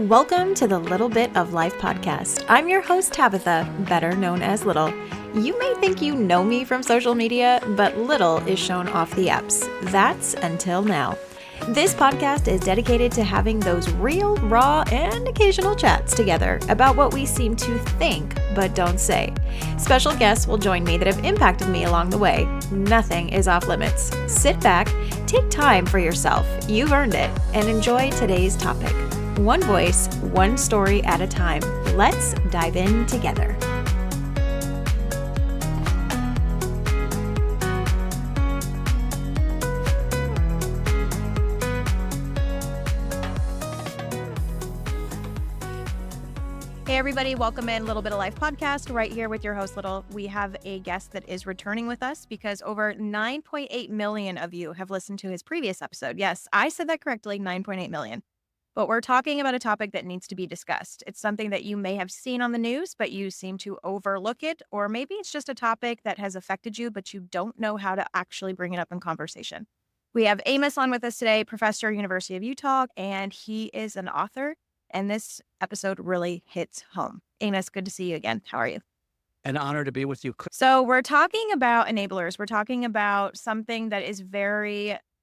Welcome to the Little Bit of Life podcast. I'm your host, Tabitha, better known as Little. You may think you know me from social media, but Little is shown off the apps. That's until now. This podcast is dedicated to having those real, raw, and occasional chats together about what we seem to think but don't say. Special guests will join me that have impacted me along the way. Nothing is off limits. Sit back, take time for yourself, you've earned it, and enjoy today's topic. One voice, one story at a time. Let's dive in together. Hey everybody, welcome in Little Bit of Life podcast right here with your host Little. We have a guest that is returning with us because over 9.8 million of you have listened to his previous episode. Yes, I said that correctly, 9.8 million. But we're talking about a topic that needs to be discussed. It's something that you may have seen on the news, but you seem to overlook it. Or maybe it's just a topic that has affected you, but you don't know how to actually bring it up in conversation. We have Amos on with us today, professor, University of Utah, and he is an author. And this episode really hits home. Amos, good to see you again. How are you? An honor to be with you. So we're talking about enablers. We're talking about something that is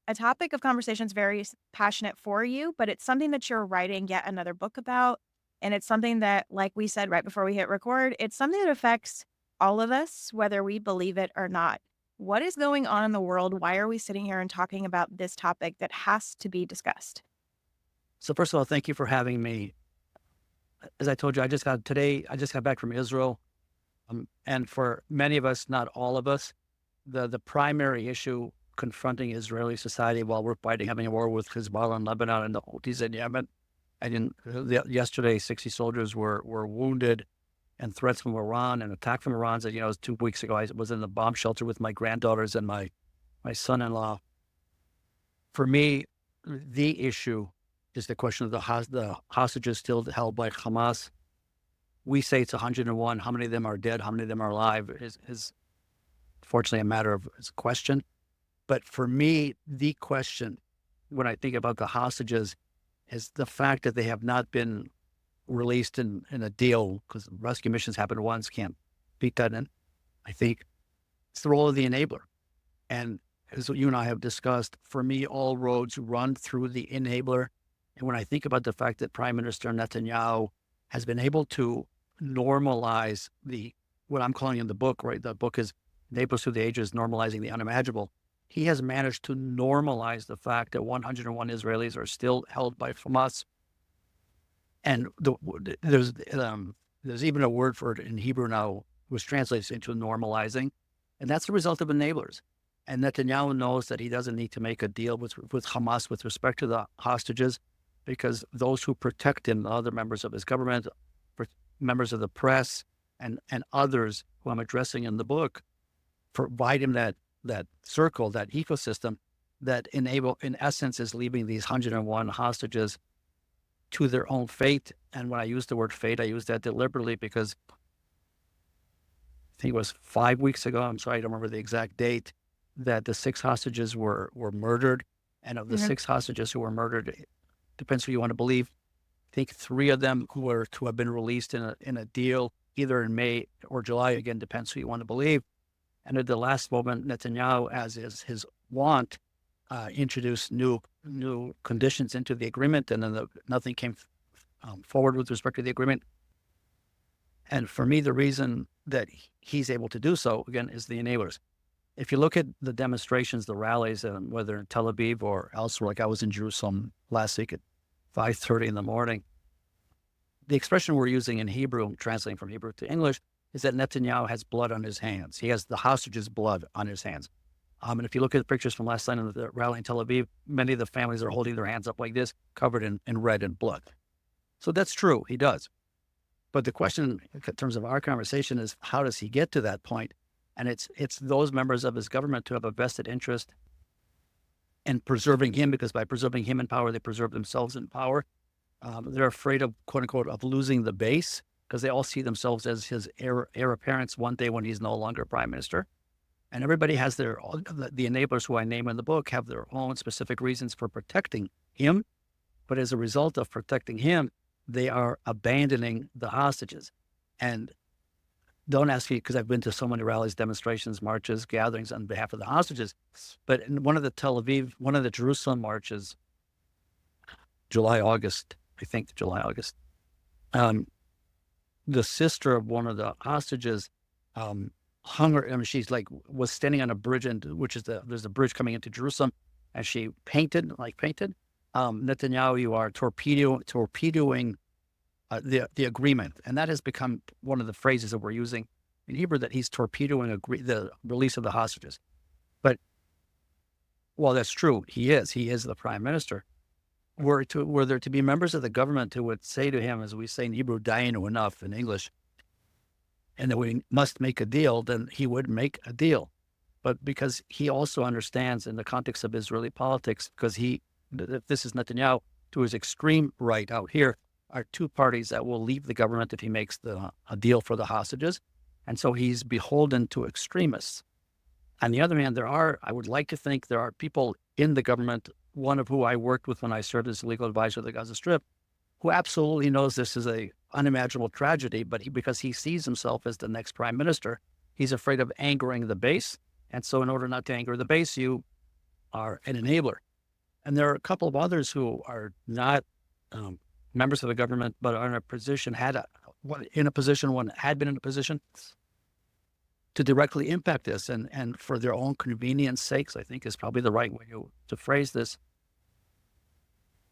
a topic of conversation is very passionate for you, but it's something that you're writing yet another book about. And it's something that, like we said right before we hit record, it's something that affects all of us, whether we believe it or not. What is going on in the world? Why are we sitting here and talking about this topic that has to be discussed? So first of all, thank you for having me. As I told you, I just got back from Israel. And for many of us, not all of us, the primary issue confronting Israeli society while we're having a war with Hezbollah in Lebanon and the Houthis in Yemen. And yesterday, 60 soldiers were wounded, and threats from Iran and attack from Iran. So, it was 2 weeks ago. I was in the bomb shelter with my granddaughters and my son-in-law. For me, the issue is the question of the hostages still held by Hamas. We say it's 101. How many of them are dead? How many of them are alive is fortunately a matter of question. But for me, the question when I think about the hostages is the fact that they have not been released in a deal, because rescue missions happen once, can't beat that in. I think it's the role of the enabler. And as you and I have discussed, for me, all roads run through the enabler. And when I think about the fact that Prime Minister Netanyahu has been able to normalize what I'm calling in the book, right? The book is Enablers Through the Ages, Normalizing the Unimaginable. He has managed to normalize the fact that 101 Israelis are still held by Hamas. And there's even a word for it in Hebrew now, which translates into normalizing. And that's the result of enablers. And Netanyahu knows that he doesn't need to make a deal with Hamas with respect to the hostages, because those who protect him, other members of his government, members of the press, and others who I'm addressing in the book, provide him that circle, that ecosystem that in essence is leaving these 101 hostages to their own fate. And when I use the word fate, I use that deliberately because I think it was 5 weeks ago, I'm sorry, I don't remember the exact date, that the 6 hostages were murdered. And of the 6 hostages who were murdered, depends who you want to believe, I think 3 of them were to have been released in a deal either in May or July, again, depends who you want to believe. And at the last moment, Netanyahu, as is his wont, introduced new conditions into the agreement, and then nothing came forward with respect to the agreement. And for me, the reason that he's able to do so, again, is the enablers. If you look at the demonstrations, the rallies, whether in Tel Aviv or elsewhere, like I was in Jerusalem last week at 5:30 in the morning, the expression we're using in Hebrew, translating from Hebrew to English, is that Netanyahu has blood on his hands. He has the hostages' blood on his hands. And if you look at the pictures from last night in the rally in Tel Aviv, many of the families are holding their hands up like this, covered in red and blood. So that's true, he does. But the question in terms of our conversation is, how does he get to that point? And it's those members of his government who have a vested interest in preserving him, because by preserving him in power, they preserve themselves in power. They're afraid of, quote unquote, of losing the base, because they all see themselves as his heir apparents one day when he's no longer prime minister. And everybody has the enablers who I name in the book have their own specific reasons for protecting him. But as a result of protecting him, they are abandoning the hostages. And don't ask me, because I've been to so many rallies, demonstrations, marches, gatherings on behalf of the hostages. But in one of the Jerusalem marches, July, August, um, the sister of one of the hostages hung her. I mean, she's like was standing on a bridge, there's a bridge coming into Jerusalem, and she painted. Netanyahu, you are torpedoing the agreement, and that has become one of the phrases that we're using in Hebrew, that he's torpedoing the release of the hostages. But while that's true, he is the prime minister. Were there to be members of the government who would say to him, as we say in Hebrew, "Dayenu," enough in English, and that we must make a deal, then he would make a deal. But because he also understands in the context of Israeli politics, because this is Netanyahu, to his extreme right out here, are two parties that will leave the government if he makes a deal for the hostages. And so he's beholden to extremists. On the other hand, I would like to think there are people in the government, one of who I worked with when I served as legal advisor of the Gaza Strip, who absolutely knows this is a unimaginable tragedy, but because he sees himself as the next prime minister, he's afraid of angering the base. And so in order not to anger the base, you are an enabler. And there are a couple of others who are not members of the government, but are in a position, one had been in a position to directly impact this, and for their own convenience sakes, I think is probably the right way to phrase this,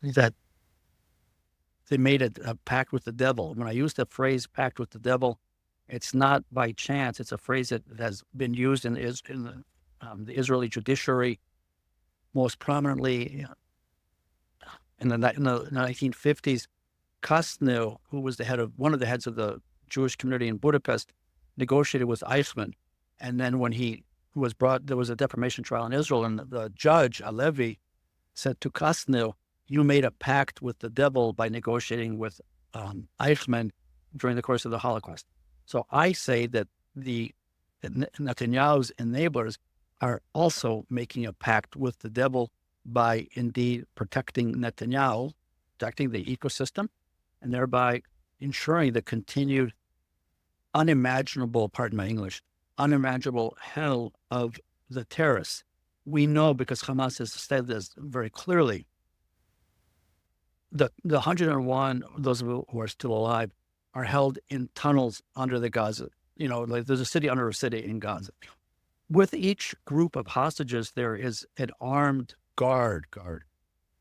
that they made a pact with the devil. When I use the phrase pact with the devil, it's not by chance. It's a phrase that has been used in the Israeli judiciary, most prominently in the 1950s. Kastner, who was one of the heads of the Jewish community in Budapest, negotiated with Eichmann. And then when he was brought, there was a defamation trial in Israel, and the judge, Alevi, said to Kastner, "You made a pact with the devil by negotiating with Eichmann during the course of the Holocaust." So I say that Netanyahu's enablers are also making a pact with the devil by indeed protecting Netanyahu, protecting the ecosystem, and thereby ensuring the continued unimaginable hell of the terrorists. We know, because Hamas has said this very clearly, the 101, those who are still alive, are held in tunnels under the Gaza. Like there's a city under a city in Gaza. With each group of hostages, there is an armed guard,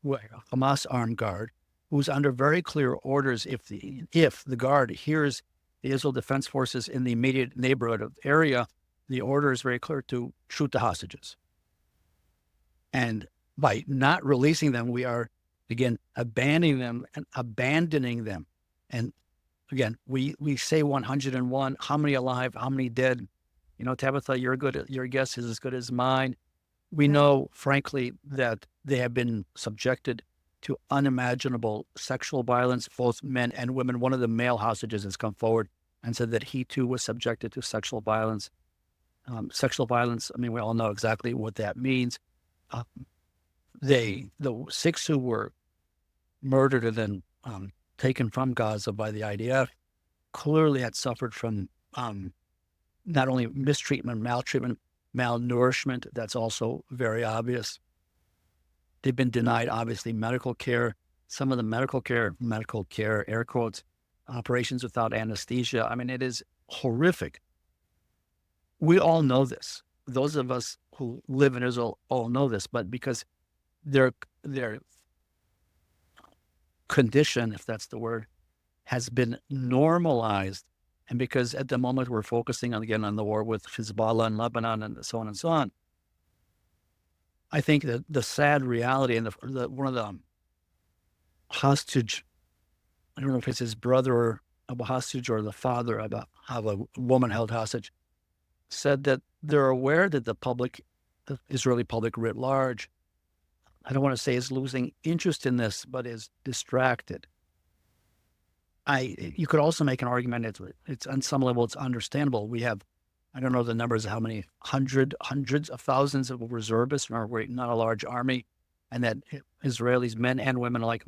Hamas armed guard, who's under very clear orders. If the guard hears the Israel Defense Forces in the immediate neighborhood of the area, the order is very clear to shoot the hostages. And by not releasing them, we are, again, abandoning them. And again, we say 101, how many alive, how many dead? Tabitha, your guess is as good as mine. We know, frankly, that they have been subjected to unimaginable sexual violence, both men and women. One of the male hostages has come forward and said that he too was subjected to sexual violence. Sexual violence, I mean, we all know exactly what that means. The 6 who were murdered and then taken from Gaza by the IDF clearly had suffered from not only mistreatment, maltreatment, malnourishment. That's also very obvious. They've been denied, obviously, medical care. Some of the medical care, air quotes, operations without anesthesia. I mean, it is horrific. We all know this. Those of us who live in Israel all know this, but because their condition, if that's the word, has been normalized, and because at the moment we're focusing on the war with Hezbollah and Lebanon and so on, I think that the sad reality, and one of the hostage, I don't know if it's his brother of a hostage or the father of a woman held hostage, said that they're aware that the Israeli public writ large, I don't want to say is losing interest in this, but is distracted. You could also make an argument, it's on some level, it's understandable. We have, I don't know the numbers of how many hundreds of thousands of reservists, we're not a large army, and that Israelis, men and women alike,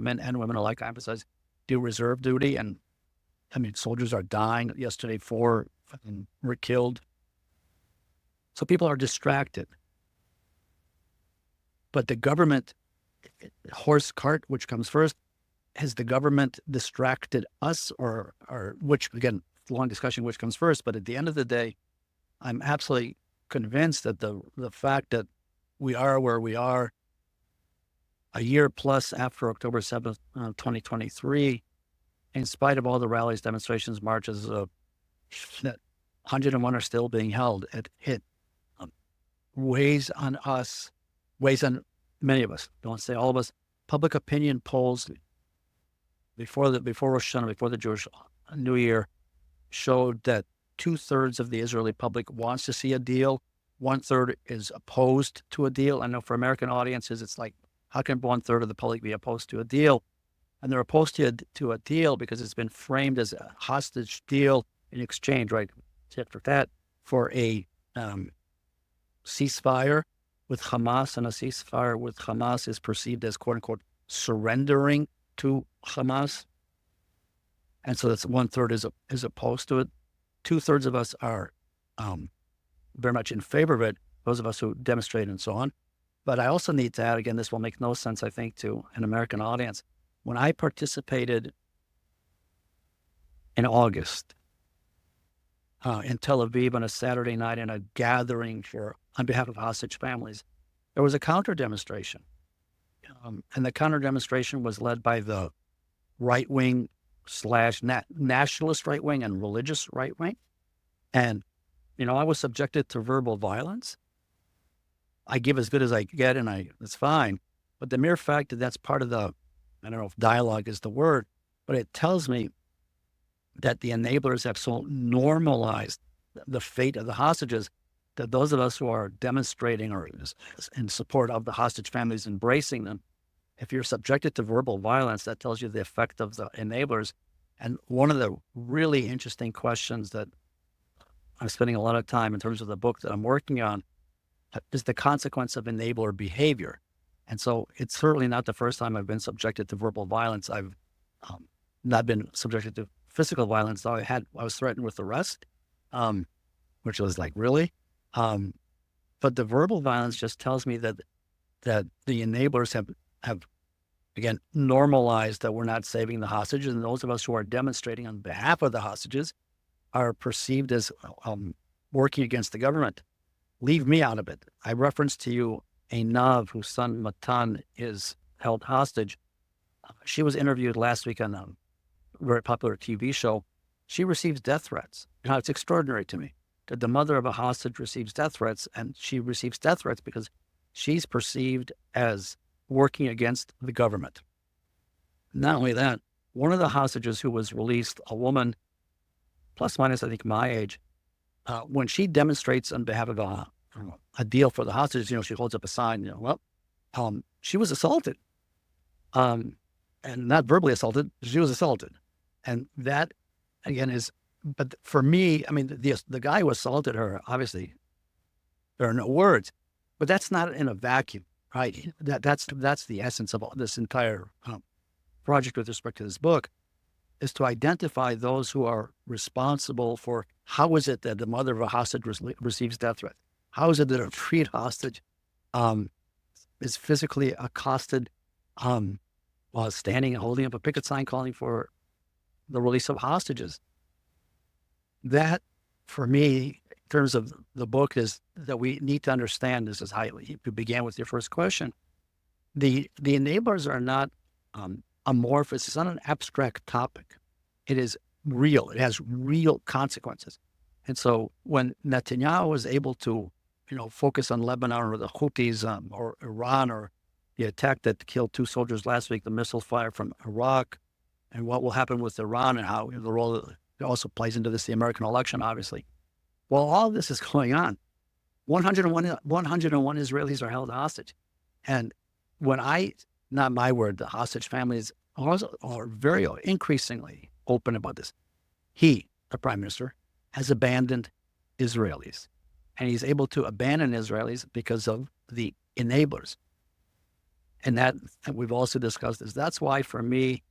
I emphasize, do reserve duty. And I mean, soldiers are dying. Yesterday, 4 were killed. So people are distracted. But the government, horse cart, which comes first, has the government distracted us or which, again, long discussion, which comes first. But at the end of the day, I'm absolutely convinced that the fact that we are where we are a year plus after October 7th, 2023, in spite of all the rallies, demonstrations, marches, that 101 are still being held, it weighs on us, weighs on many of us, don't say all of us. Public opinion polls before Rosh Hashanah, before the Jewish New Year, showed that 2/3 of the Israeli public wants to see a deal. 1/3 is opposed to a deal. I know for American audiences, it's like, how can 1/3 of the public be opposed to a deal? And they're opposed to a deal because it's been framed as a hostage deal in exchange, right? For that, for a ceasefire with Hamas, and a ceasefire with Hamas is perceived as quote unquote surrendering to Hamas. And so that's 1/3 is opposed to it. 2/3 of us are very much in favor of it, those of us who demonstrate and so on. But I also need to add, again, this will make no sense, I think, to an American audience. When I participated in August in Tel Aviv on a Saturday night in a gathering on behalf of hostage families, there was a counter demonstration. And the counter demonstration was led by the right-wing / nationalist right-wing and religious right-wing. And, I was subjected to verbal violence. I give as good as I get, and it's fine. But the mere fact that that's part of the, I don't know if dialogue is the word, but it tells me that the enablers have so normalized the fate of the hostages that those of us who are demonstrating or in support of the hostage families, embracing them, if you're subjected to verbal violence, that tells you the effect of the enablers. And one of the really interesting questions that I'm spending a lot of time in terms of the book that I'm working on is the consequence of enabler behavior. And so it's certainly not the first time I've been subjected to verbal violence. I've not been subjected to physical violence, though I was threatened with arrest, which was like, really? But the verbal violence just tells me that the enablers have again normalized that we're not saving the hostages, and those of us who are demonstrating on behalf of the hostages are perceived as working against the government. Leave me out of it. I referenced to you a Nav whose son Matan is held hostage. She was interviewed last week on a very popular TV show. She receives death threats. It's extraordinary to me that the mother of a hostage receives death threats, and she receives death threats because she's perceived as working against the government. Not only that, one of the hostages who was released, a woman, plus minus, I think, my age, when she demonstrates on behalf of a deal for the hostages, she holds up a sign, she was assaulted. And not verbally assaulted, she was assaulted. And that, again, but for me, I mean, the guy who assaulted her, obviously, there are no words, but that's not in a vacuum, right? That's the essence of this entire project with respect to this book, is to identify those who are responsible for how is it that the mother of a hostage receives death threat? How is it that a freed hostage is physically accosted while standing and holding up a picket sign calling for the release of hostages? That, for me, in terms of the book, is that we need to understand, this is how you began with your first question. The enablers are not amorphous. It's not an abstract topic. It is real. It has real consequences. And so when Netanyahu was able to, focus on Lebanon or the Houthis or Iran, or the attack that killed 2 soldiers last week, the missile fire from Iraq, and what will happen with Iran and how the role it also plays into this, the American election, obviously. While all this is going on, 101 Israelis are held hostage. And when not my word, the hostage families are very increasingly open about this. He, the prime minister, has abandoned Israelis. And he's able to abandon Israelis because of the enablers. And that we've also discussed this. That's why, for me,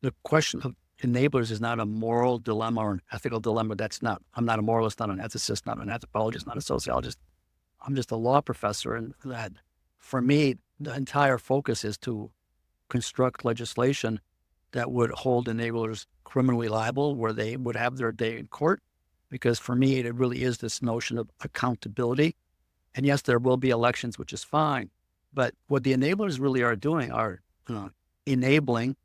the question of enablers is not a moral dilemma or an ethical dilemma. I'm not a moralist, not an ethicist, not an anthropologist, not a sociologist. I'm just a law professor. And that, for me, the entire focus is to construct legislation that would hold enablers criminally liable, where they would have their day in court. Because for me, it really is this notion of accountability. And yes, there will be elections, which is fine. But what the enablers really are doing are enabling.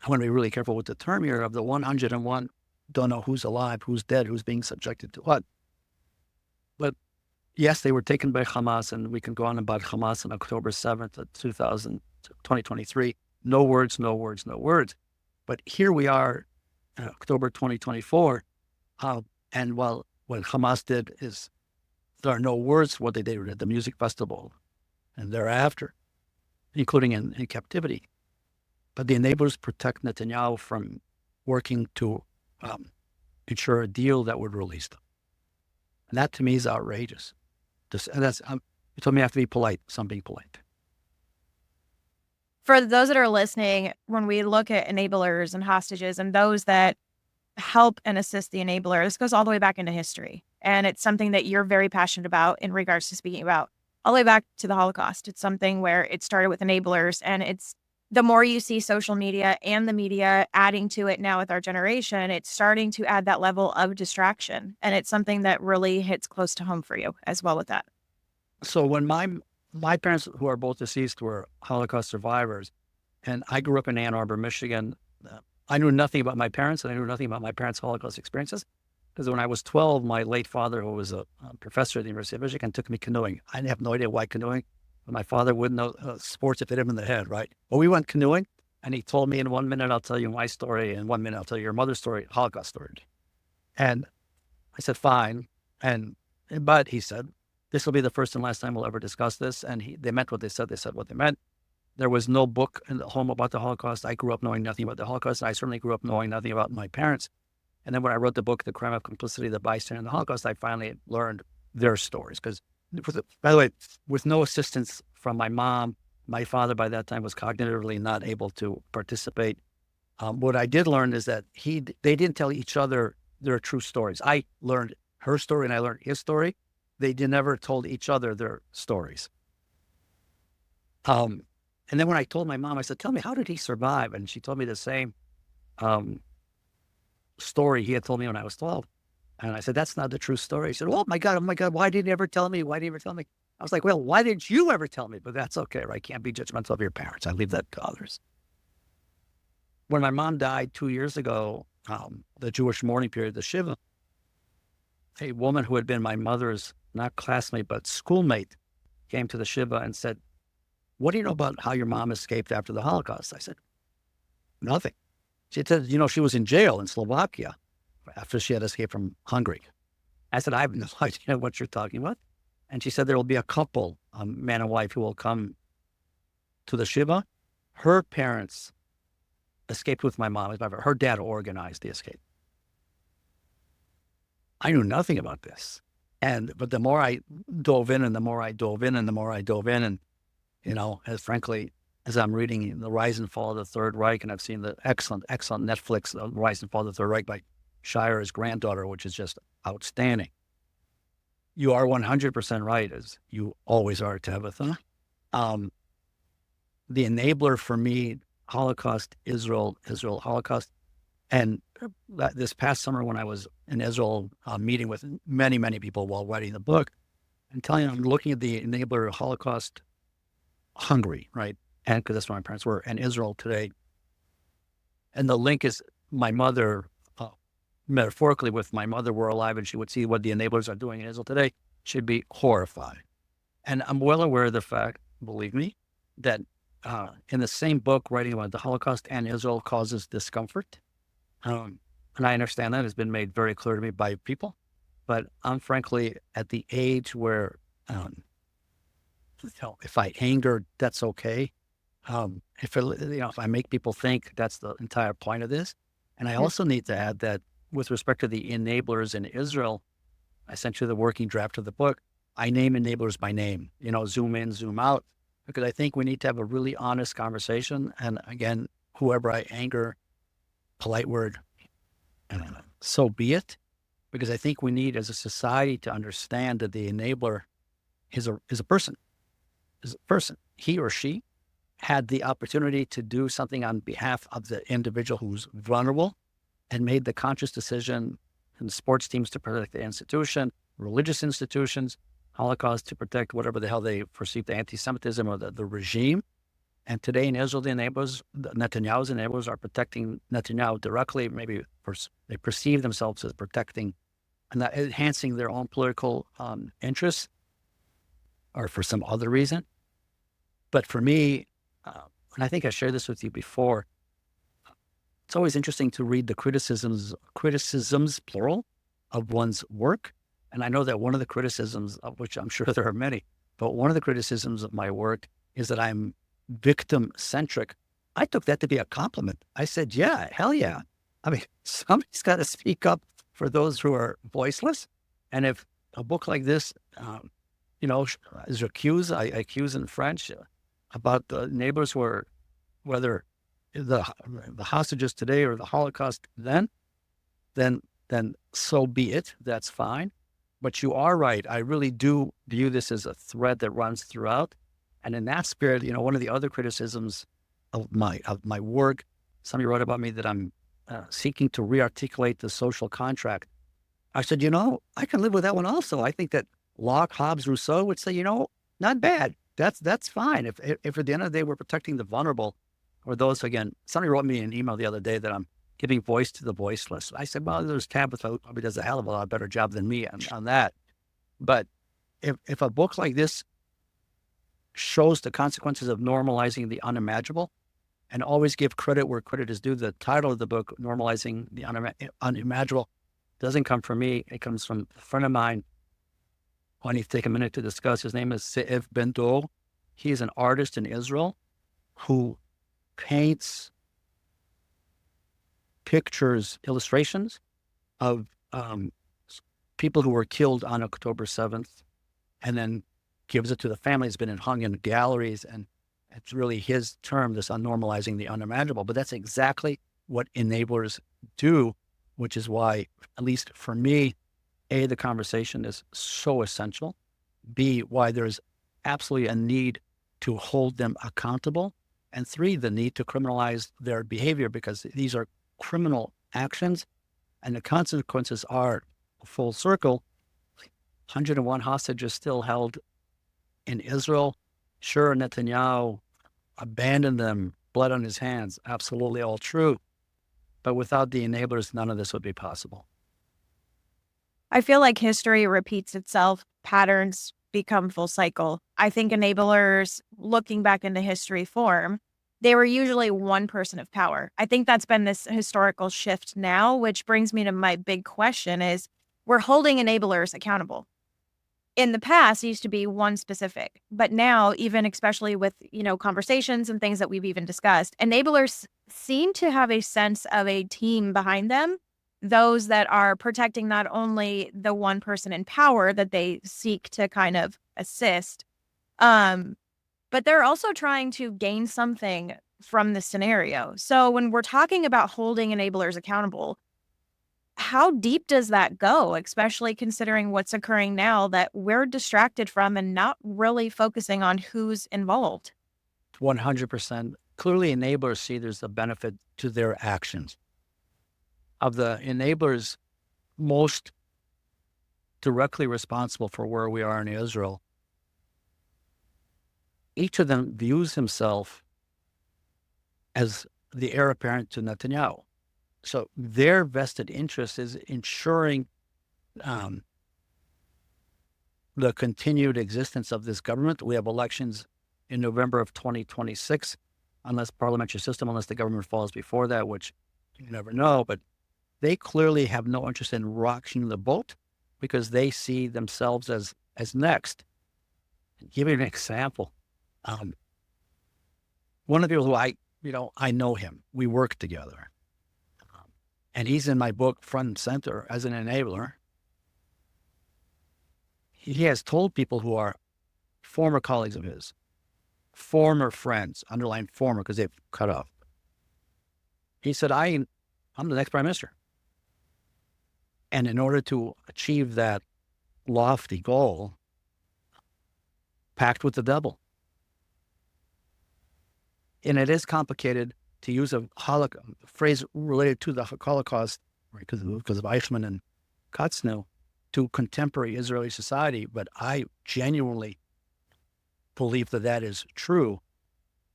I want to be really careful with the term here. Of the 101, don't know who's alive, who's dead, who's being subjected to what. But yes, they were taken by Hamas, and we can go on about Hamas on October 7th, 2023. No words, no words, no words. But here we are in October 2024. And while what Hamas did is, there are no words for what they did at the music festival and thereafter, including in captivity. But the enablers protect Netanyahu from working to ensure a deal that would release them. And that to me is outrageous. You told me I have to be polite, so I'm being polite. For those that are listening, when we look at enablers and hostages and those that help and assist the enabler, this goes all the way back into history. And it's something that you're very passionate about in regards to speaking about all the way back to the Holocaust. It's something where it started with enablers, and it's the more you see social media and the media adding to it now with our generation, it's starting to add that level of distraction. And it's something that really hits close to home for you as well with that. So when my parents, who are both deceased, were Holocaust survivors, and I grew up in Ann Arbor, Michigan, I knew nothing about my parents, and I knew nothing about my parents' Holocaust experiences. Because when I was 12, my late father, who was a professor at the University of Michigan, took me canoeing. I have no idea why canoeing. But my father wouldn't know sports if it hit him in the head, right? Well, we went canoeing, and he told me, in 1 minute, I'll tell you my story. In 1 minute, I'll tell you your mother's story, Holocaust story. And I said, fine. But he said, this will be the first and last time we'll ever discuss this. And they meant what they said what they meant. There was no book in the home about the Holocaust. I grew up knowing nothing about the Holocaust. And I certainly grew up knowing nothing about my parents. And then when I wrote the book, The Crime of Complicity, The Bystander in the Holocaust, I finally learned their stories. Because, by the way, with no assistance from my mom, my father by that time was cognitively not able to participate. What I did learn is that they didn't tell each other their true stories. I learned her story and I learned his story. They never told each other their stories. And then when I told my mom, I said, tell me, how did he survive? And she told me the same story he had told me when I was 12. And I said, that's not the true story. He said, oh my God, why didn't you ever tell me? Why didn't you ever tell me? I was like, well, why didn't you ever tell me? But that's okay, right? I can't be judgmental of your parents. I leave that to others. When my mom died 2 years ago, the Jewish mourning period, the Shiva, a woman who had been my mother's, not classmate, but schoolmate, came to the Shiva and said, what do you know about how your mom escaped after the Holocaust? I said, nothing. She said, she was in jail in Slovakia after she had escaped from Hungary. I said, I have no idea what you're talking about. And she said, there will be a couple, man and wife, who will come to the Shiva. Her parents escaped with my mom. Her dad organized the escape. I knew nothing about this. But the more I dove in and the more I dove in and the more I dove in, and, as I'm reading The Rise and Fall of the Third Reich, and I've seen the excellent Netflix, The Rise and Fall of the Third Reich by Shire's granddaughter, which is just outstanding. You are 100% right, as you always are, Tabitha. The enabler for me, Holocaust, Israel, Holocaust. And this past summer when I was in Israel, meeting with many, many people while writing the book, I'm looking at the enabler Holocaust, Hungary, right? And because that's where my parents were, and Israel today. And the link is my mother, metaphorically, with my mother were alive and she would see what the enablers are doing in Israel today, she'd be horrified. And I'm well aware of the fact, believe me, that in the same book, writing about the Holocaust and Israel causes discomfort. And I understand that has been made very clear to me by people. But I'm frankly at the age where if I anger, that's okay. If I make people think, that's the entire point of this. And I also need to add that with respect to the enablers in Israel, essentially the working draft of the book, I name enablers by name, zoom in, zoom out. because I think we need to have a really honest conversation. And again, whoever I anger, polite word, so be it. Because I think we need as a society to understand that the enabler is a person, He or she had the opportunity to do something on behalf of the individual who's vulnerable and made the conscious decision in sports teams to protect the institution, religious institutions, Holocaust to protect whatever the hell they perceive the anti-Semitism or the regime. And today in Israel, the enablers, Netanyahu's enablers are protecting Netanyahu directly. Maybe they perceive themselves as protecting and not enhancing their own political interests or for some other reason. But for me, and I think I shared this with you before, it's always interesting to read the criticisms, plural, of one's work. And I know that one of the criticisms, of which I'm sure there are many, but one of the criticisms of my work is that I'm victim-centric. I took that to be a compliment. I said, yeah, hell yeah. I mean, somebody's got to speak up for those who are voiceless. And if a book like this, is accused, I accuse in French, about the neighbors who are, whether the hostages today or the Holocaust then so be it. That's fine. But you are right. I really do view this as a thread that runs throughout. And in that spirit, one of the other criticisms of my work, somebody wrote about me that I'm seeking to rearticulate the social contract. I said, I can live with that one also. I think that Locke, Hobbes, Rousseau would say, not bad. That's fine. If at the end of the day we're protecting the vulnerable, or those, again, somebody wrote me an email the other day that I'm giving voice to the voiceless. I said, well, there's Tabitha who probably does a hell of a lot better job than me on that. But if a book like this shows the consequences of normalizing the unimaginable, and always give credit where credit is due, the title of the book, Normalizing the Unimaginable, doesn't come from me. It comes from a friend of mine who I need to take a minute to discuss. His name is Ze'ev Ben-Dor. He is an artist in Israel who paints pictures, illustrations of people who were killed on October 7th, and then gives it to the family. It's been hung in galleries, and it's really his term, this unnormalizing the unimaginable. But that's exactly what enablers do, which is why, at least for me, A, the conversation is so essential. B, why there's absolutely a need to hold them accountable. And 3, the need to criminalize their behavior, because these are criminal actions and the consequences are full circle. 101 hostages still held in Israel. Sure, Netanyahu abandoned them, blood on his hands, absolutely all true. But without the enablers, none of this would be possible. I feel like history repeats itself. Patterns become full cycle. I think enablers, looking back into history form, they were usually one person of power. I think that's been this historical shift now, which brings me to my big question is, we're holding enablers accountable. In the past, it used to be one specific, but now, even especially with, conversations and things that we've even discussed, enablers seem to have a sense of a team behind them, those that are protecting not only the one person in power that they seek to kind of assist, but they're also trying to gain something from this scenario. So when we're talking about holding enablers accountable, how deep does that go, especially considering what's occurring now that we're distracted from and not really focusing on who's involved? 100%. Clearly, enablers see there's a benefit to their actions. Of the enablers most directly responsible for where we are in Israel, each of them views himself as the heir apparent to Netanyahu. So their vested interest is ensuring the continued existence of this government. We have elections in November of 2026, unless the government falls before that, which you never know. But they clearly have no interest in rocking the boat because they see themselves as next. I'll give you an example. One of the people who I know him. We work together. And he's in my book front and center as an enabler. He has told people who are former colleagues of his former friends, underline former because they've cut off. He said, I'm the next prime minister. And in order to achieve that lofty goal, pact with the devil. And it is complicated to use a phrase related to the Holocaust, right, because of Eichmann and Kotznow, to contemporary Israeli society. But I genuinely believe that that is true.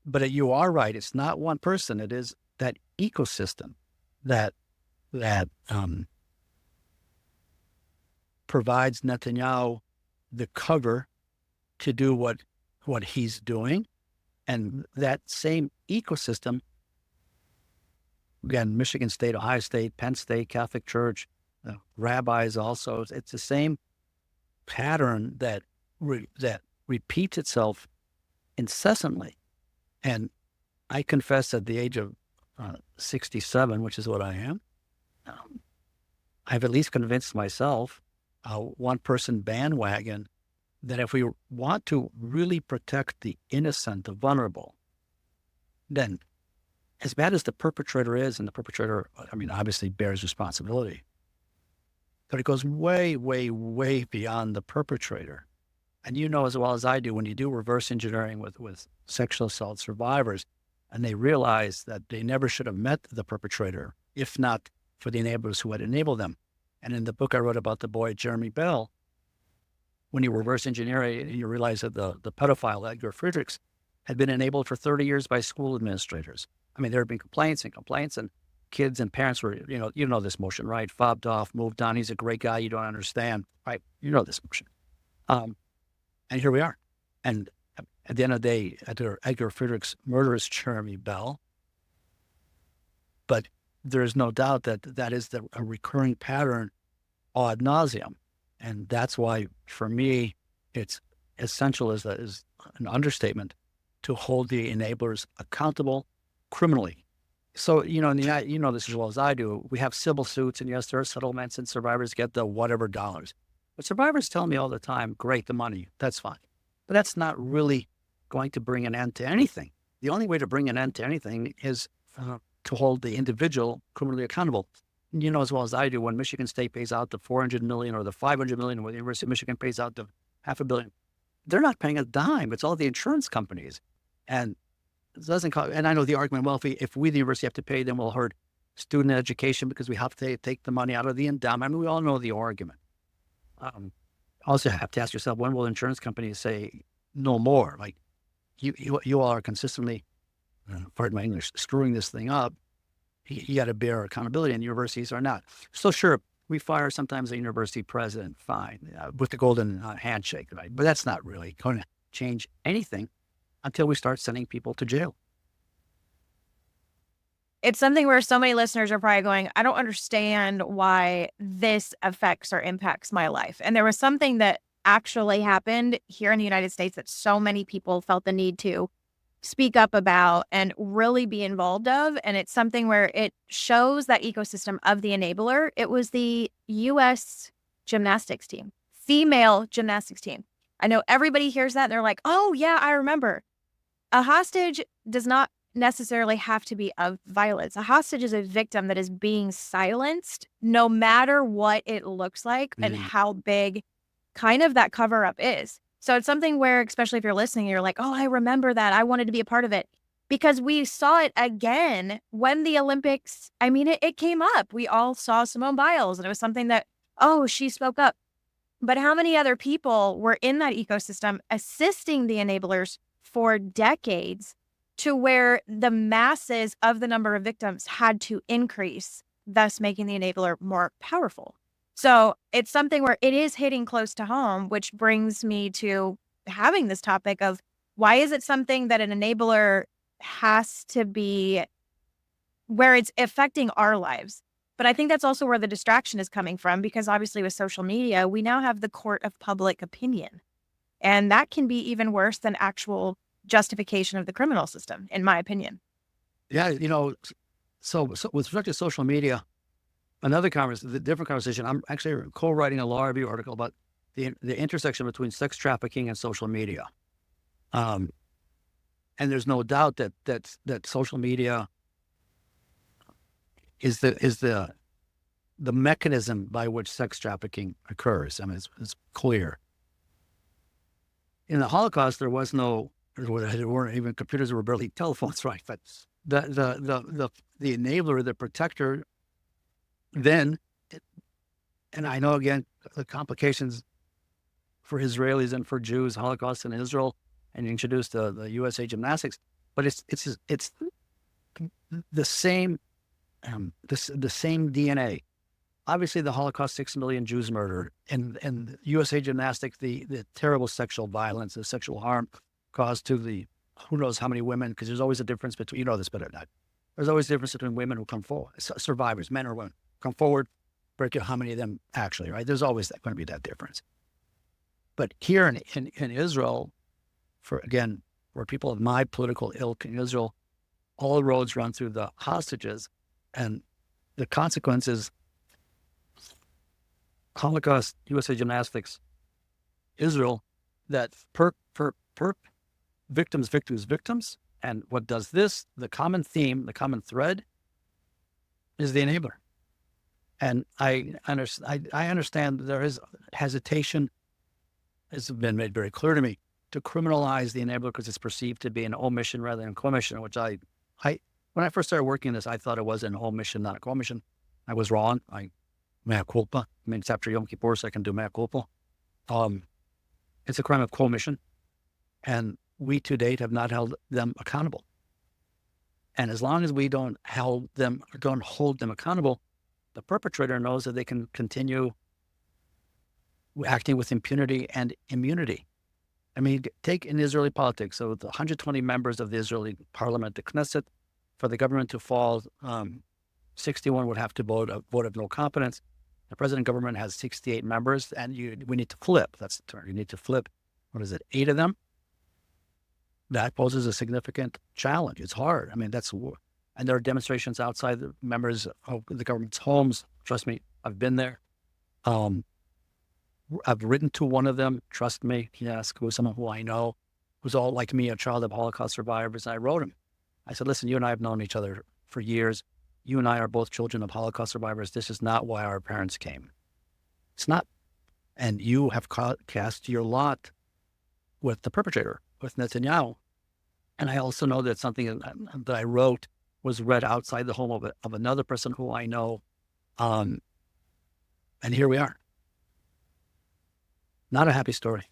But you are right. It's not one person. It is that ecosystem that provides Netanyahu the cover to do what he's doing. And that same ecosystem, again, Michigan State, Ohio State, Penn State, Catholic Church, rabbis also, it's the same pattern that repeats itself incessantly. And I confess at the age of 67, which is what I am, I've at least convinced myself, one-person bandwagon, that if we want to really protect the innocent, the vulnerable, then as bad as the perpetrator is, and the perpetrator, obviously bears responsibility, but it goes way, way, way beyond the perpetrator. And you know as well as I do, when you do reverse engineering with sexual assault survivors, and they realize that they never should have met the perpetrator, if not for the enablers who had enabled them. And in the book I wrote about the boy Jeremy Bell, when you reverse engineer it, you realize that the pedophile, Edgar Friedrichs, had been enabled for 30 years by school administrators. There had been complaints, and kids and parents were, you know this motion, right? Fobbed off, moved on. He's a great guy. You don't understand, right? You know this motion. And here we are. And at the end of the day, Edgar Friedrichs murders Jeremy Bell. But there's no doubt that that is a recurring pattern ad nauseum. And that's why, for me, it's essential is an understatement to hold the enablers accountable criminally. So, in the this as well as I do, we have civil suits, and yes, there are settlements, and survivors get the whatever dollars. But survivors tell me all the time, great, the money, that's fine. But that's not really going to bring an end to anything. The only way to bring an end to anything is to hold the individual criminally accountable. You know as well as I do, when Michigan State pays out the $400 million or the $500 million, or the University of Michigan pays out the $500 million, they're not paying a dime. It's all the insurance companies. And it doesn't cost, and I know the argument, well, if we, the university, have to pay, then we'll hurt student education because we have to take the money out of the endowment. We all know the argument. Also have to ask yourself, when will insurance companies say no more? Like, you all are consistently, pardon my English, screwing this thing up. You got to bear accountability, and universities are not. So sure, we fire sometimes a university president, fine, with the golden handshake, right? But that's not really going to change anything until we start sending people to jail. It's something where so many listeners are probably going, I don't understand why this affects or impacts my life. And there was something that actually happened here in the United States that so many people felt the need to speak up about and really be involved of. And it's something where it shows that ecosystem of the enabler. It was the U.S. gymnastics team, female gymnastics team. I know everybody hears that and they're like, oh yeah, I remember. A hostage does not necessarily have to be of violence. A hostage is a victim that is being silenced, no matter what it looks like and how big kind of that cover up is. So it's something where, especially if you're listening, you're like, oh, I remember that. I wanted to be a part of it, because we saw it again when the Olympics, it came up. We all saw Simone Biles, and it was something that, oh, she spoke up. But how many other people were in that ecosystem assisting the enablers for decades, to where the masses of the number of victims had to increase, thus making the enabler more powerful? So it's something where it is hitting close to home, which brings me to having this topic of, why is it something that an enabler has to be where it's affecting our lives? But I think that's also where the distraction is coming from, because obviously with social media, we now have the court of public opinion. And that can be even worse than actual justification of the criminal system, in my opinion. Yeah, so with respect to social media, the different conversation, I'm actually co-writing a law review article about the intersection between sex trafficking and social media. And there's no doubt that social media is the mechanism by which sex trafficking occurs. I mean, it's clear. In the Holocaust, there weren't even computers, there were barely telephones, right? But the enabler, the protector, then, and I know again the complications for Israelis and for Jews, Holocaust in Israel, and introduced the USA gymnastics, but it's the same the same DNA. Obviously, the Holocaust, 6 million Jews murdered, and USA gymnastics, the terrible sexual violence, the sexual harm caused to the who knows how many women, because there's always a difference between, you know this better than I. There's always a difference between women who come forward, survivors, men or women, come forward, break it, how many of them actually, right? There's always going to be that difference. But here in Israel, for people of my political ilk in Israel, all roads run through the hostages, and the consequences. Holocaust, USA Gymnastics, Israel, that perp, victims. And what does this? The common theme, the common thread is the enabler. And I understand there is hesitation, it's been made very clear to me, to criminalize the enabler because it's perceived to be an omission rather than commission, which I when I first started working this, I thought it was an omission, not a commission. I was wrong. Mea culpa. I mean, it's after Yom Kippur, so I can do mea culpa. It's a crime of commission, and we to date have not held them accountable. And as long as we don't hold them accountable, the perpetrator knows that they can continue acting with impunity and immunity. I mean, take in Israeli politics. So the 120 members of the Israeli parliament, the Knesset, for the government to fall, 61 would have to vote of no confidence. The president government has 68 members, and we need to flip. That's the term. You need to flip. What is it? 8 of them. That poses a significant challenge. It's hard. I mean, and there are demonstrations outside the members of the government's homes. Trust me, I've been there. I've written to one of them. Trust me. Yes, who was someone who I know, who's all like me, a child of Holocaust survivors. And I wrote him. I said, listen, you and I have known each other for years. You and I are both children of Holocaust survivors. This is not why our parents came. It's not. And you have cast your lot with the perpetrator, with Netanyahu. And I also know that something that I wrote was read outside the home of another person who I know. And here we are. Not a happy story.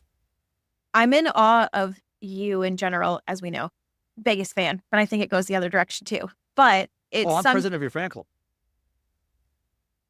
I'm in awe of you in general, as we know. Biggest fan, but I think it goes the other direction too. But I'm president of your fan club.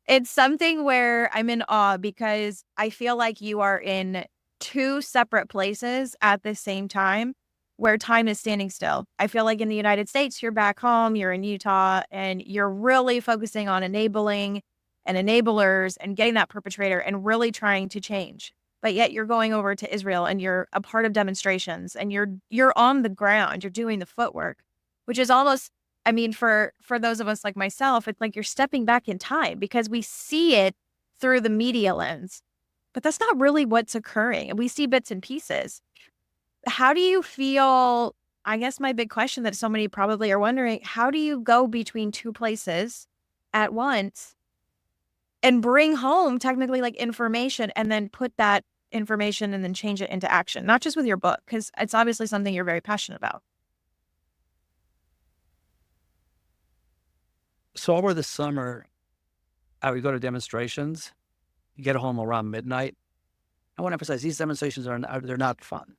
It's something where I'm in awe because I feel like you are in 2 separate places at the same time where time is standing still. I feel like in the United States, you're back home, you're in Utah, and you're really focusing on enabling and enablers and getting that perpetrator and really trying to change. But yet you're going over to Israel and you're a part of demonstrations and you're on the ground, you're doing the footwork, which is almost, I mean, for those of us like myself, it's like you're stepping back in time because we see it through the media lens, but that's not really what's occurring. And we see bits and pieces. How do you feel? I guess my big question that so many probably are wondering, how do you go between 2 places at once and bring home technically like information and then put that information and then change it into action, not just with your book, because it's obviously something you're very passionate about. So over the summer, I would go to demonstrations, get home around midnight. I want to emphasize these demonstrations they're not fun.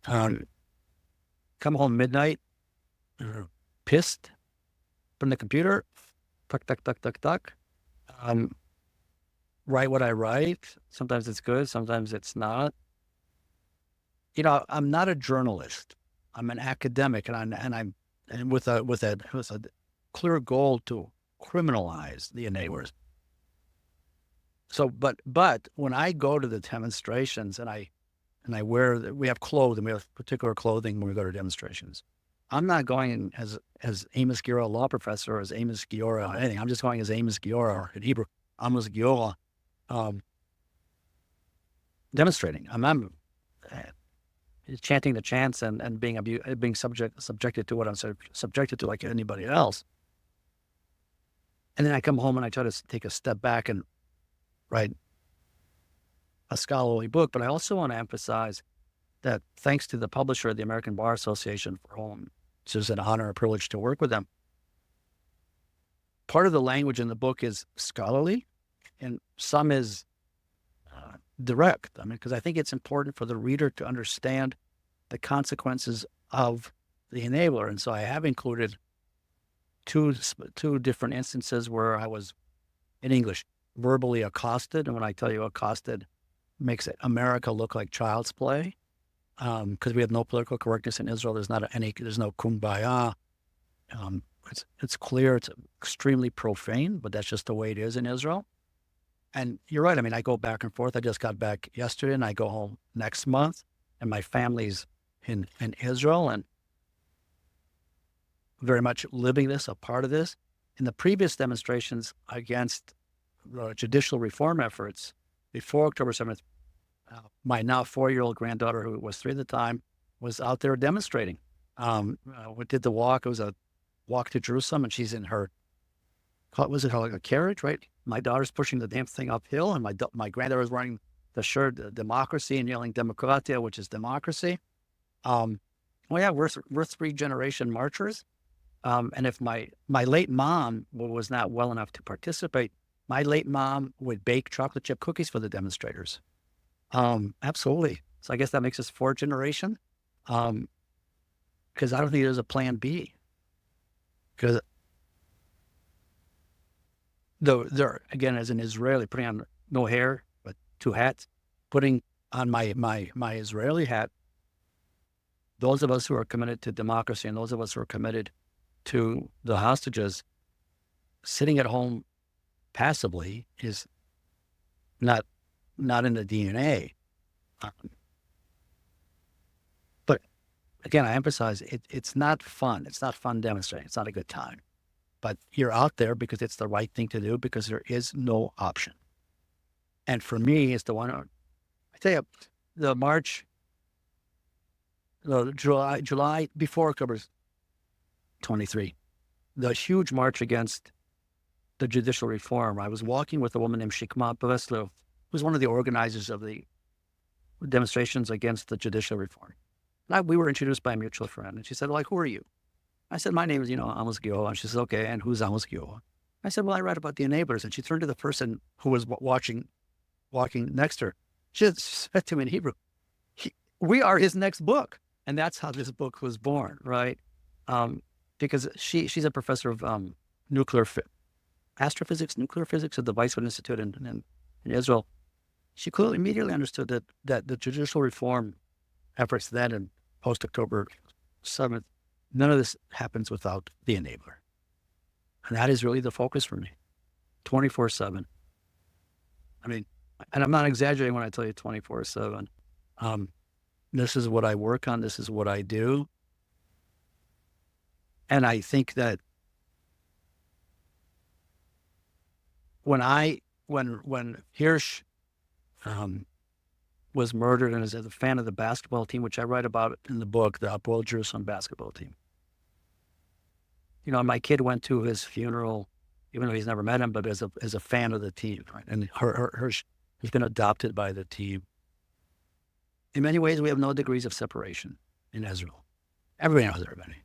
Come home midnight, pissed from the computer, tuck. Write what I write. Sometimes it's good, sometimes it's not. You know, I'm not a journalist. I'm an academic, and I'm with a clear goal to criminalize the enablers. So, but when I go to the demonstrations and I we have clothing, we have particular clothing when we go to demonstrations. I'm not going as Amos Guiora, a law professor, or as Amos Guiora or anything. I'm just going as Amos Guiora, or in Hebrew, Amos Guiora, demonstrating. chanting the chants and being subjected to what I'm subjected to like anybody else. And then I come home and I try to take a step back and write a scholarly book. But I also want to emphasize that thanks to the publisher, the American Bar Association, for whom it's just an honor and privilege to work with them, part of the language in the book is scholarly and some is direct. I mean, because I think it's important for the reader to understand the consequences of the enabler. And so I have included two different instances where I was, in English, verbally accosted. And when I tell you accosted, makes America look like child's play, because we have no political correctness in Israel. There's no kumbaya. It's clear, it's extremely profane, but that's just the way it is in Israel. And you're right. I mean, I go back and forth. I just got back yesterday and I go home next month and my family's in Israel and very much living this, a part of this. In the previous demonstrations against judicial reform efforts before October 7th, my now 4-year-old granddaughter, who was 3 at the time, was out there demonstrating. We did the walk. It was a walk to Jerusalem, and she's in her, what was it called, like a carriage, right? My daughter's pushing the damn thing uphill, and my granddaughter was wearing the shirt, democracy, and yelling demokratia, which is democracy. Well, yeah, we're 3-generation marchers. And if my late mom was not well enough to participate, my late mom would bake chocolate chip cookies for the demonstrators. Absolutely. So I guess that makes us 4th generation. Because I don't think there's a plan B. Because there, again, as an Israeli, putting on no hair, but 2 hats, putting on my Israeli hat, those of us who are committed to democracy and those of us who are committed to the hostages, sitting at home passively is not in the DNA. But again, I emphasize it's not fun. It's not fun demonstrating. It's not a good time. But you're out there because it's the right thing to do, because there is no option. And for me, it's the one, I tell you, the March, July before October 23, the huge march against the judicial reform. I was walking with a woman named Shikma Paveslu, who was one of the organizers of the demonstrations against the judicial reform. We were introduced by a mutual friend, and she said, like, who are you? I said, my name is, Amos Guiora. And she said, okay, and who's Amos Guiora? I said, well, I write about the enablers. And she turned to the person who was walking next to her. She said to me in Hebrew, we are his next book. And that's how this book was born, right? Because she's a professor of astrophysics, nuclear physics at the Weizmann Institute in Israel. She clearly immediately understood that the judicial reform efforts then and post-October 7th, none of this happens without the enabler. And that is really the focus for me, 24/7. I mean, and I'm not exaggerating when I tell you 24/7. This is what I work on. This is what I do. And I think that when Hirsch was murdered and is a fan of the basketball team, which I write about in the book, the Upworld Jerusalem basketball team. My kid went to his funeral, even though he's never met him, but as a fan of the team, right? And Hirsch has been adopted by the team. In many ways, we have no degrees of separation in Israel. Everybody knows everybody.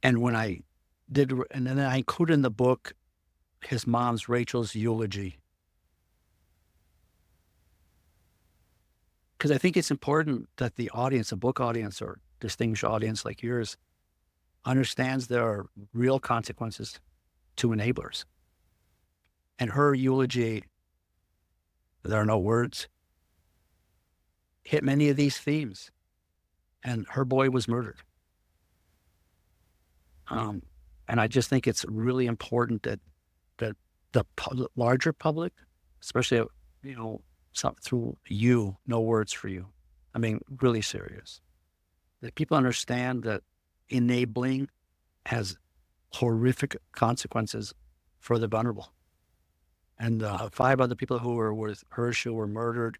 And and then I included in the book his mom's, Rachel's, eulogy. Because I think it's important that the audience, a book audience or distinguished audience like yours, understands there are real consequences to enablers. And her eulogy, there are no words, hit many of these themes. And her boy was murdered. And I just think it's really important that the larger public, especially, through you, no words for you. I mean, really serious. That people understand that enabling has horrific consequences for the vulnerable. And 5 other people who were with Hirsch who were murdered,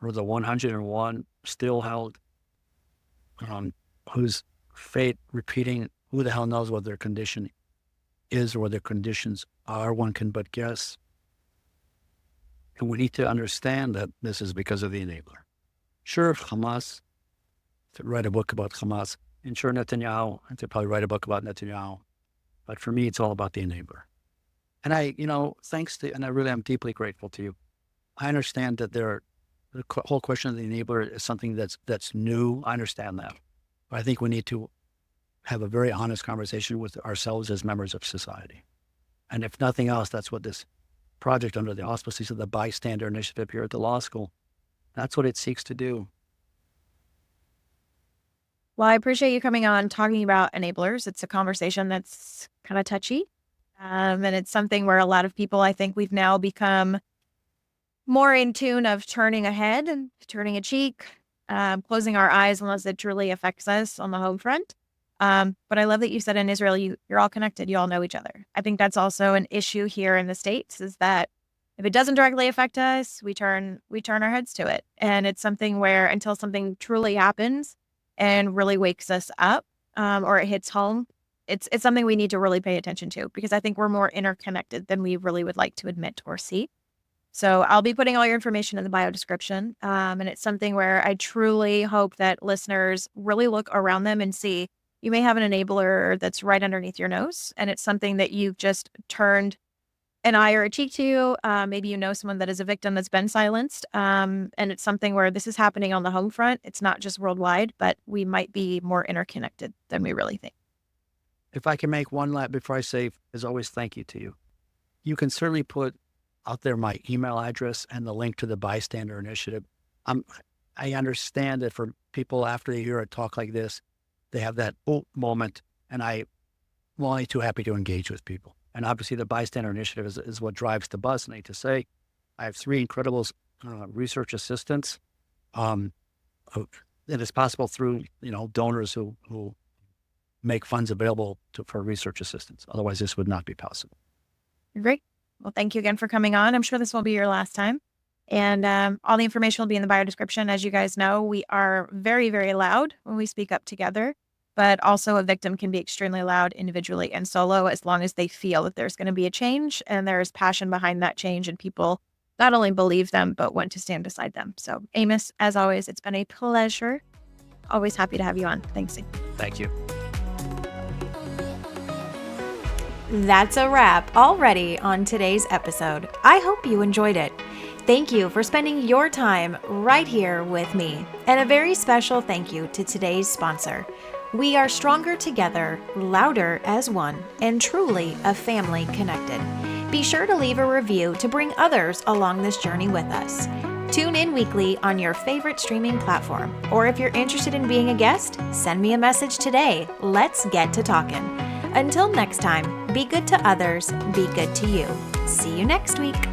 or the 101 still held, whose fate repeating, who the hell knows what their condition is or what their conditions are, one can but guess. And we need to understand that this is because of the enabler. Sure, Hamas, to write a book about Hamas, and sure, Netanyahu, and to probably write a book about Netanyahu. But for me, it's all about the enabler. And I, thanks to, and I really am deeply grateful to you. I understand that the whole question of the enabler is something that's new. I understand that. But I think we need to have a very honest conversation with ourselves as members of society. And if nothing else, that's what this project under the auspices of the Bystander Initiative here at the law school, that's what it seeks to do. Well, I appreciate you coming on talking about enablers. It's a conversation that's kind of touchy. And it's something where a lot of people, I think we've now become more in tune of turning a head and turning a cheek, closing our eyes unless it truly affects us on the home front. But I love that you said in Israel, you're all connected. You all know each other. I think that's also an issue here in the States, is that if it doesn't directly affect us, we turn our heads to it. And it's something where until something truly happens and really wakes us up, or it hits home, it's something we need to really pay attention to, because I think we're more interconnected than we really would like to admit or see. So I'll be putting all your information in the bio description. And it's something where I truly hope that listeners really look around them and see you may have an enabler that's right underneath your nose, and it's something that you've just turned an eye or a cheek to. Maybe you know someone that is a victim that's been silenced. And it's something where this is happening on the home front. It's not just worldwide, but we might be more interconnected than we really think. If I can make one lap before I say, as always, thank you to you. You can certainly put out there my email address and the link to the Bystander Initiative. I understand that for people after they hear a talk like this, they have that moment, and I'm only too happy to engage with people. And obviously the Bystander Initiative is what drives the bus. And I hate to say, I have 3 incredible research assistants. It is possible through, donors who make funds available for research assistants. Otherwise, this would not be possible. Great. Well, thank you again for coming on. I'm sure this will be your last time. And all the information will be in the bio description. As you guys know, we are very, very loud when we speak up together, but also a victim can be extremely loud individually and solo, as long as they feel that there's going to be a change and there's passion behind that change, and people not only believe them, but want to stand beside them. So Amos, as always, it's been a pleasure. Always happy to have you on. Thanks. Thank you. That's a wrap already on today's episode. I hope you enjoyed it. Thank you for spending your time right here with me. And a very special thank you to today's sponsor. We are stronger together, louder as one, and truly a family connected. Be sure to leave a review to bring others along this journey with us. Tune in weekly on your favorite streaming platform. Or if you're interested in being a guest, send me a message today. Let's get to talking. Until next time, be good to others, be good to you. See you next week.